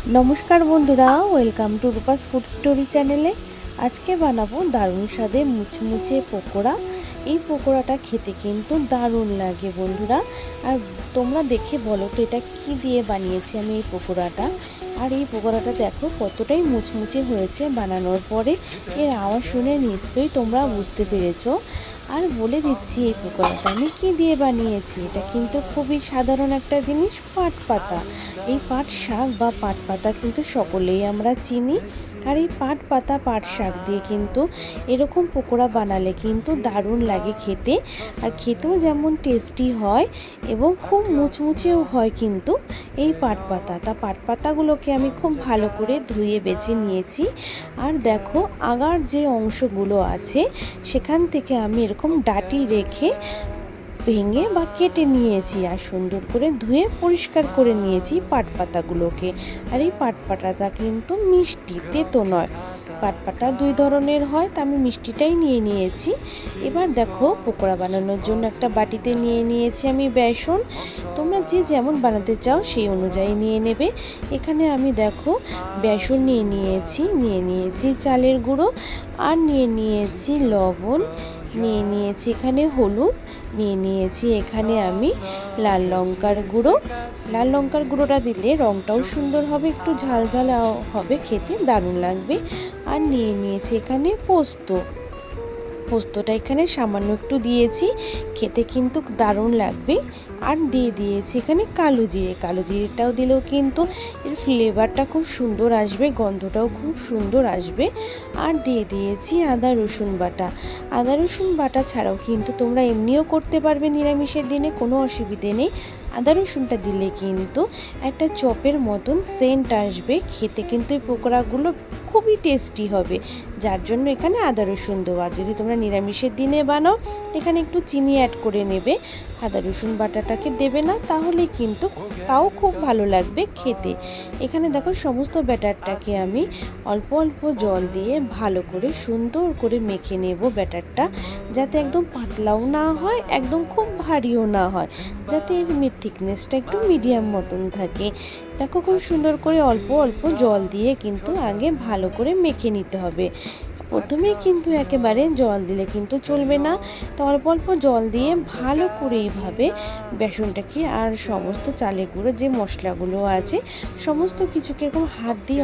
নমস্কার বন্ধুরা, welcome to Rupa's food story চ্যানেলে। আজকে বানাবো দারুণ স্বাদে মুচমুচে পকোড়া। এই পকোড়াটা খেতে কিন্তু দারুণ লাগে বন্ধুরা। আর তোমরা দেখে বলো তো এটা কি দিয়ে বানিয়েছি আমি এই পকোড়াটা। আর এই পকোড়াটা দেখো কতটাই মুচমুচে হয়েছে বানানোর পরে। এর আওয়াজ শুনে নিশ্চয়ই তোমরা বুঝতে পেরেছো। আর বলে দিচ্ছি এই পকোড়াটা আমি কী দিয়ে বানিয়েছি। এটা কিন্তু খুবই সাধারণ একটা জিনিস, পাট পাতা। এই পাট শাক বা পাট পাতা কিন্তু সকলেই আমরা চিনি। আর এই পাট পাতা পাট শাক দিয়ে কিন্তু এরকম পকোড়া বানালে কিন্তু দারুণ লাগে খেতে। আর খেতেও যেমন টেস্টি হয় এবং খুব মুচমুচেও হয় কিন্তু এই পাট পাতাগুলোকে আমি খুব ভালো করে ধুয়ে বেছে নিয়েছি। আর দেখো আগার যে অংশগুলো আছে সেখান থেকে আমি এরকম ডাঁটি রেখে ভেঙে বা কেটে নিয়েছি আর সুন্দর করে ধুয়ে পরিষ্কার করে নিয়েছি পাট পাতাগুলোকে। আর এই পাট পাতাটা কিন্তু মিষ্টি, তেতো নয়। পাট পাতা দুই ধরনের হয়, তা আমি মিষ্টিটাই নিয়ে নিয়েছি। এবার দেখো পকোড়া বানানোর জন্য একটা বাটিতে নিয়ে নিয়েছি আমি বেসন। তোমরা যে যেমন বানাতে চাও সেই অনুযায়ী নিয়ে নেবে। এখানে আমি দেখো বেসন নিয়ে নিয়েছি চালের গুঁড়ো, আর নিয়ে নিয়েছি লবণ, নিয়ে নিয়েছি এখানে হলুদ, নিয়ে নিয়েছি এখানে আমি লাল লঙ্কার গুঁড়োটা দিলে রঙটাও সুন্দর হবে, একটু ঝাল ঝাল হবে, খেতে দারুণ লাগবে। আর নিয়ে নিয়েছি এখানে পোস্তটা এখানে সামান্য একটু দিয়েছি, খেতে কিন্তু দারুণ লাগবে। আর দিয়ে দিয়েছি এখানে কালো জিরেটাও দিলেও কিন্তু এর ফ্লেভারটা খুব সুন্দর আসবে, গন্ধটাও খুব সুন্দর আসবে। আর দিয়ে দিয়েছি আদা রসুন বাটা ছাড়াও কিন্তু তোমরা এমনিও করতে পারবে, নিরামিষের দিনে কোনো অসুবিধে নেই। আদা রসুনটা দিলে কিন্তু একটা চপের মতন সেন্ট আসবে, খেতে কিন্তু এই পকোড়াগুলো খুবই টেস্টি হবে, যার জন্য এখানে আদা রসুন দেওয়া। যদি তোমরা নিরামিষের দিনে বানাও এখানে একটু চিনি অ্যাড করে নেবে, আদা রসুন বাটাটাকে দেবে না, তাহলে কিন্তু তাও খুব ভালো লাগবে খেতে। এখানে দেখো সমস্ত ব্যাটারটাকে আমি অল্প অল্প জল দিয়ে ভালো করে সুন্দর করে মেখে নেব ব্যাটারটা, যাতে একদম পাতলাও না হয় একদম খুব ভারীও না হয়, যাতে এর থিকনেসটা একটু মিডিয়াম মতন থাকে। দেখো খুব সুন্দর করে অল্প অল্প জল দিয়ে কিন্তু আগে ভালো করে মেখে নিতে হবে। প্রথমেই কিন্তু একেবারে জল দিলে কিন্তু চলবে না, তো অল্প অল্প জল দিয়ে ভালো করে এইভাবে বেসনটাকে আর সমস্ত চালের গুঁড়ো যে মশলাগুলো আছে সমস্ত কিছুকে এরকম হাত দিয়ে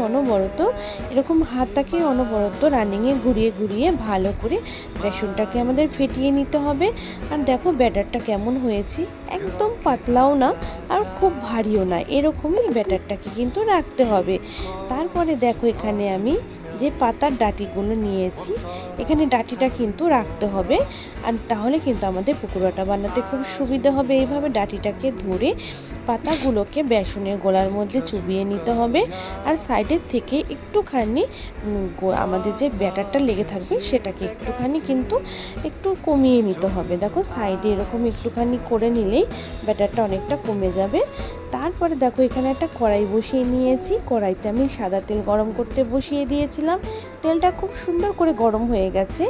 এরকম হাতটাকে অনবরত রানিংয়ে ঘুরিয়ে ঘুরিয়ে ভালো করে বেসনটাকে আমাদের ফেটিয়ে নিতে হবে। আর দেখো ব্যাটারটা কেমন হয়েছে, একদম পাতলাও না আর খুব ভারীও না, এরকমই ব্যাটারটাকে কিন্তু রাখতে হবে। তারপরে দেখো এখানে আমি যে পাতার ডাঁটিগুলো নিয়েছি, এখানে ডাঁটিটা কিন্তু রাখতে হবে, আর তাহলে কিন্তু আমাদের পকোড়াটা বানাতে খুব সুবিধা হবে। এইভাবে ডাঁটিটাকে ধরে পাতাগুলোকে বেসনের গোলার মধ্যে চুবিয়ে নিতে হবে, আর সাইডের থেকে একটুখানি আমাদের যে ব্যাটারটা লেগে থাকবে সেটাকে একটু কমিয়ে নিতে হবে। দেখো সাইডে এরকম একটুখানি করে নিলেই ব্যাটারটা অনেকটা কমে যাবে। তারপরে দেখো এখানে একটা কড়াই বসিয়ে নিয়েছি, কড়াইতে আমি সাদা তেল গরম করতে বসিয়ে দিয়েছিলাম, তেলটা খুব সুন্দর করে গরম হয়ে গেছে।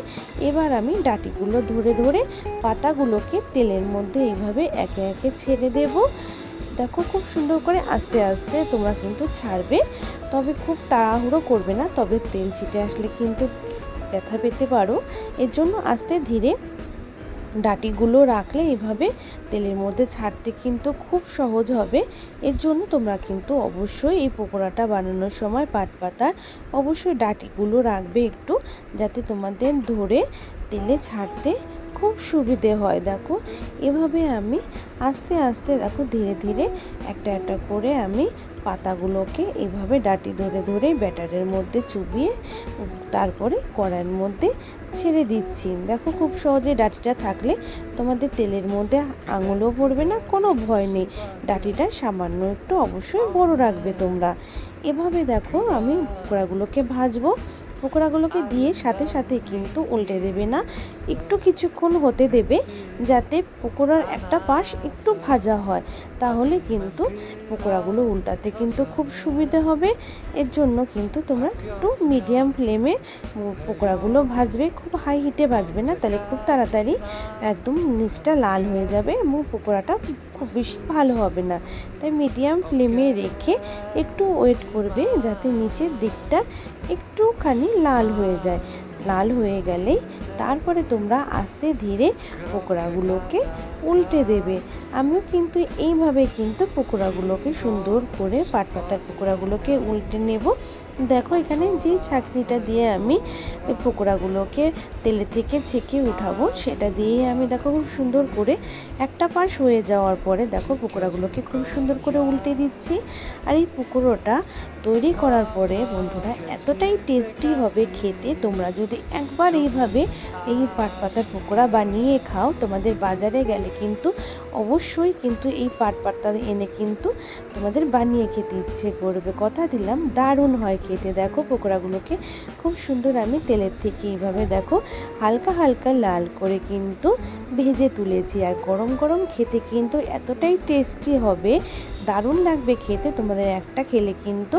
এবার আমি ডাঁটিগুলো ধরে ধরে পাতাগুলোকে তেলের মধ্যে এইভাবে একে একে ছেড়ে দেব। দেখো খুব সুন্দর করে আস্তে আস্তে তোমরা কিন্তু ছাড়বে, তবে খুব তাড়াহুড়ো করবে না, তবে তেল ছিটে আসলে কিন্তু ব্যথা পেতে পারো। এর জন্য আস্তে ধীরে ডাঁটিগুলো রাখলে এভাবে তেলের মধ্যে ছাড়তে কিন্তু খুব সহজ হবে। এর জন্য তোমরা কিন্তু অবশ্যই এই পকোড়াটা বানানোর সময় পাট পাতার অবশ্যই ডাঁটিগুলো রাখবে একটু, যাতে তোমাদের ধরে তেলে ছাড়তে খুব সুবিধে হয়। দেখো এভাবে আমি আস্তে আস্তে দেখো ধীরে ধীরে একটা একটা করে আমি পাতাগুলোকে এভাবে ডাঁটি ধরে ধরে ব্যাটারের মধ্যে চুবিয়ে তারপরে কড়াইয়ের মধ্যে ছেড়ে দিচ্ছি। দেখো খুব সহজে ডাঁটিটা থাকলে তোমাদের তেলের মধ্যে আঙুলও পড়বে না, কোনো ভয় নেই। ডাঁটিটা সামান্য একটু অবশ্যই বড় রাখবে তোমরা। এভাবে দেখো আমি পকোড়াগুলোকে ভাজবো। পকোড়াগুলোকে দিয়ে সাথে সাথে কিন্তু উল্টে দেবে না, একটু কিছুক্ষণ হতে দেবে, যাতে পকোড়ার একটা পাশ একটু ভাজা হয়, তাহলে কিন্তু পকোড়াগুলো উল্টাতে কিন্তু খুব সুবিধে হবে। এর জন্য কিন্তু তোমরা একটু মিডিয়াম ফ্লেমে পকোড়াগুলো ভাজবে, খুব হাই হিটে ভাজবে না, তাহলে খুব তাড়াতাড়ি একদম নিচটা লাল হয়ে যাবে এবং পকোড়াটা খুব বেশি ভালো হবে না। তাই মিডিয়াম ফ্লেমে রেখে একটু ওয়েট করবে যাতে নিচের দিকটা একটুখানি লাল হয়ে যায়। লাল হয়ে গেলেই তারপরে তোমরা আস্তে ধীরে পকোড়াগুলোকে উল্টে দেবে। আমিও কিন্তু এইভাবে কিন্তু পকোড়াগুলোকে সুন্দর করে পাটার পকোড়াগুলোকে উল্টে নেব। দেখো এখানে যে ছাঁকনিটা দিয়ে আমি পকোড়াগুলোকে তেলে থেকে ছেঁকে উঠাবো সেটা দিয়েই আমি দেখো খুব সুন্দর করে একটা পাশ হয়ে যাওয়ার পরে দেখো পকোড়াগুলোকে খুব সুন্দর করে উল্টে দিচ্ছি। আর এই পকোড়াটা তৈরি করার পরে বন্ধুরা এতটাই টেস্টি হবে খেতে, তোমরা যদি একবার এইভাবে এই পাটার পকোড়া বানিয়ে খাও তোমাদের বাজারে গেলে কিন্তু অবশ্যই কিন্তু এই পাটা এনে কিন্তু তোমাদের বানিয়ে খেতে ইচ্ছে করবে। কথা দিলাম দারুণ হয় খেতে। দেখো পকোড়াগুলোকে খুব সুন্দর আমি তেলের থেকে এইভাবে দেখো হালকা হালকা লাল করে কিন্তু ভেজে তুলেছি। আর গরম গরম খেতে কিন্তু এতটাই টেস্টি হবে, দারুণ লাগবে খেতে। তোমাদের একটা খেলে কিন্তু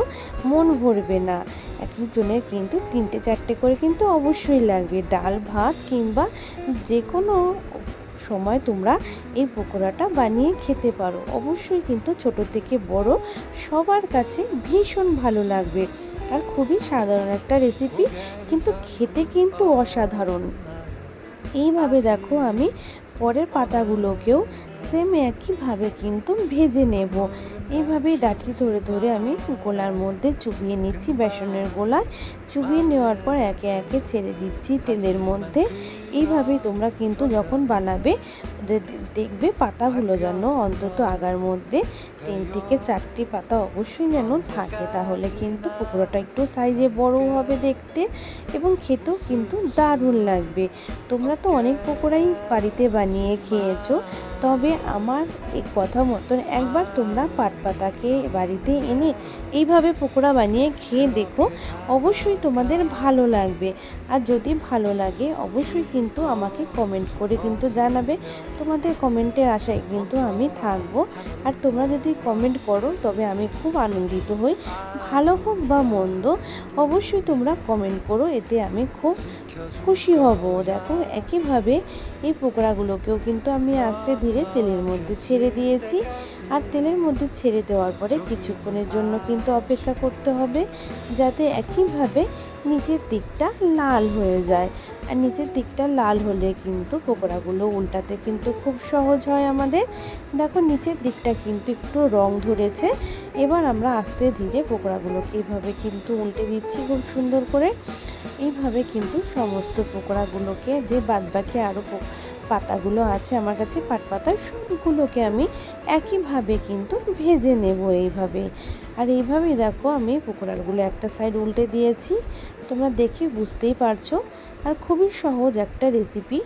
মন ভরবে না, একজনের কিন্তু 3-4টে করে কিন্তু অবশ্যই লাগবে। ডাল ভাত কিংবা যে কোনো সময় তোমরা এই পকোড়াটা বানিয়ে খেতে পারো। অবশ্যই কিন্তু ছোট থেকে বড় সবার কাছে ভীষণ ভালো লাগবে। আর খুবই সাধারণ একটা রেসিপি, কিন্তু খেতে কিন্তু অসাধারণ। এইভাবে দেখো আমি পরের পাতাগুলোকেও সেম একইভাবে কিন্তু ভেজে নেব। এইভাবে ডাঁটি ধরে ধরে আমি গোলার মধ্যে চুবিয়ে নিচ্ছি, বেসনের গোলায় চুবিয়ে নেওয়ার পর একে একে ছেড়ে দিচ্ছি তেলের মধ্যে। এইভাবেই তোমরা কিন্তু যখন বানাবে দেখবে পাতাগুলো যেন অন্তত আগার মধ্যে 3 থেকে 4টি পাতা অবশ্যই যেন থাকে, তাহলে কিন্তু পকোড়াটা একটু সাইজে বড় হবে দেখতে এবং খেতেও কিন্তু দারুণ লাগবে। তোমরা তো অনেক পকোড়াই বাড়িতে বানিয়ে খেয়েছো, তবে আমার এই কথা মতন একবার তোমরা পাতাকে বাড়িতে এনে এইভাবে পকোড়া বানিয়ে খেয়ে দেখো, অবশ্যই তোমাদের ভালো লাগবে। আর যদি ভালো লাগে অবশ্যই কিন্তু আমাকে কমেন্ট করে কিন্তু জানাবে। তোমাদের কমেন্টের আশায় কিন্তু আমি থাকবো। আর তোমরা যদি কমেন্ট করো তবে আমি খুব আনন্দিত হই। ভালো হোক বা মন্দ অবশ্যই তোমরা কমেন্ট করো, এতে আমি খুব খুশি হব। দেখো একইভাবে এই পকোড়াগুলোকেও কিন্তু আমি আস্তে ধীরে তেলের মধ্যে ছেড়ে দিয়েছি। আর তেলের মধ্যে ছেড়ে দেওয়ার পরে কিছুক্ষণের জন্য কিন্তু অপেক্ষা করতে হবে যাতে একইভাবে নিচের দিকটা লাল হয়ে যায়। আর নিচের দিকটা লাল হলে কিন্তু পকোড়াগুলো উল্টাতে কিন্তু খুব সহজ হয় আমাদের। দেখো নিচের দিকটা কিন্তু একটু রং ধরেছে। এবার আমরা আস্তে ধীরে পকোড়াগুলোকে এইভাবে কিন্তু উল্টে দিচ্ছি খুব সুন্দর করে। এইভাবে কিন্তু সমস্ত পকোড়াগুলোকে যে বাদবাকি আরও পাতাগুলো আছে আমার কাছে পাতা সবগুলোকে আমি একইভাবে কিন্তু ভেজে নেব এইভাবে। আর এইভাবেই দেখো আমি পকোড়াগুলো একটা সাইড উল্টে দিয়েছি, তোমরা দেখে বুঝতেই পারছো। আর খুবই সহজ একটা রেসিপি,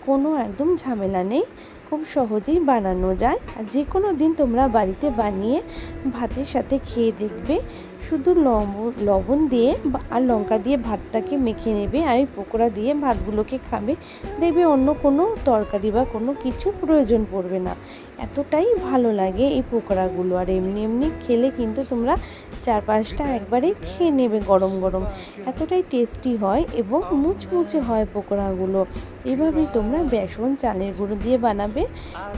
কোনো একদম ঝামেলা নেই, খুব সহজেই বানানো যায়। আর যে কোনো দিন তোমরা বাড়িতে বানিয়ে ভাতের সাথে খেয়ে দেখবে। শুধু লবণ দিয়ে আর লঙ্কা দিয়ে ভাতটাকে মেখে নেবে আর এই পকোড়া দিয়ে ভাতগুলোকে খাবে, দেখবে অন্য কোনো তরকারি বা কোনো কিছু প্রয়োজন পড়বে না। এতটাই ভালো লাগে এই পকোড়াগুলো। আর এমনি এমনি খেলে কিন্তু তোমরা 4-5টা একবারে খেয়ে নেবে গরম গরম, এতটাই টেস্টি হয় এবং মুচমুচে হয় পকোড়াগুলো। এভাবেই তোমরা বেসন চালের গুঁড়ো দিয়ে বানাবে,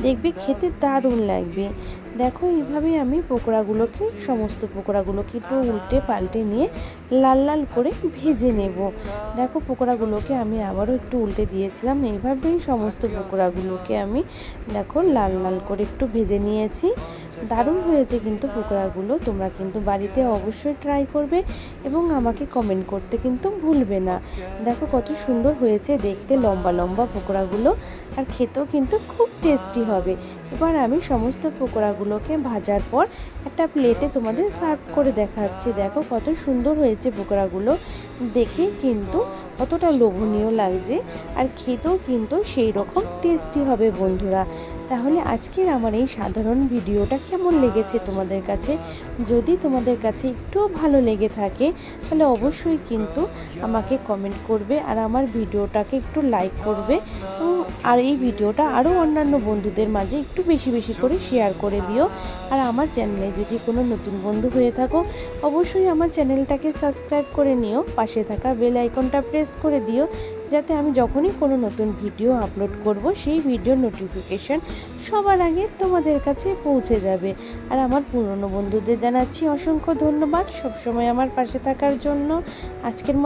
দেখবে খেতে দারুণ লাগবে। দেখো এইভাবেই আমি পকোড়াগুলোকে সমস্ত পকোড়াগুলোকে একটু উল্টে পাল্টে নিয়ে লাল লাল করে ভেজে নেব। দেখো পকোড়াগুলোকে আমি আবারও একটু উল্টে দিয়েছিলাম। এইভাবেই সমস্ত পকোড়াগুলোকে আমি দেখো লাল লাল করে একটু ভেজে নিয়েছি। দারুণ হয়েছে কিন্তু পকোড়াগুলো, তোমরা কিন্তু বাড়িতে অবশ্যই ট্রাই করবে এবং আমাকে কমেন্ট করতে কিন্তু ভুলবে না। দেখো কত সুন্দর হয়েছে দেখতে লম্বা লম্বা পকোড়াগুলো, আর খেতেও কিন্তু খুব টেস্টি হবে। এবার আমি সমস্ত পকোড়াগুলোকে ভাজার পর একটা প্লেটে তোমাদের সার্ভ করে দেখাচ্ছি। দেখো কত সুন্দর হয়েছে পকোড়াগুলো, দেখে কিন্তু কতটা লোভনীয় লাগছে আর খেতেও কিন্তু সেই রকম টেস্টি হবে বন্ধুরা। তাহলে আজকের আমার এই সাধারণ ভিডিওটা কেমন লেগেছে তোমাদের কাছে? যদি তোমাদের কাছে একটুও ভালো লেগে থাকে তাহলে অবশ্যই কিন্তু আমাকে কমেন্ট করবে আর আমার ভিডিওটাকে একটু লাইক করবে এবং আর এই ভিডিওটা আরও অন্যান্য বন্ধুদের মাঝে একটু বেশি বেশি করে শেয়ার করে দিও। আর আমার চ্যানেলে যদি কোনো নতুন বন্ধু হয়ে থাকো অবশ্যই আমার চ্যানেলটাকে সাবস্ক্রাইব করে নিও, পাশে থাকা বেল আইকনটা প্রেস করে দিও, যাতে আমি যখনই কোনো নতুন ভিডিও আপলোড করব সেই ভিডিওর নোটিফিকেশন সবার আগে তোমাদের কাছে পৌঁছে যাবে। আর আমার পুরনো বন্ধুদের জানাচ্ছি অসংখ্য ধন্যবাদ সবসময় আমার পাশে থাকার জন্য। আজকের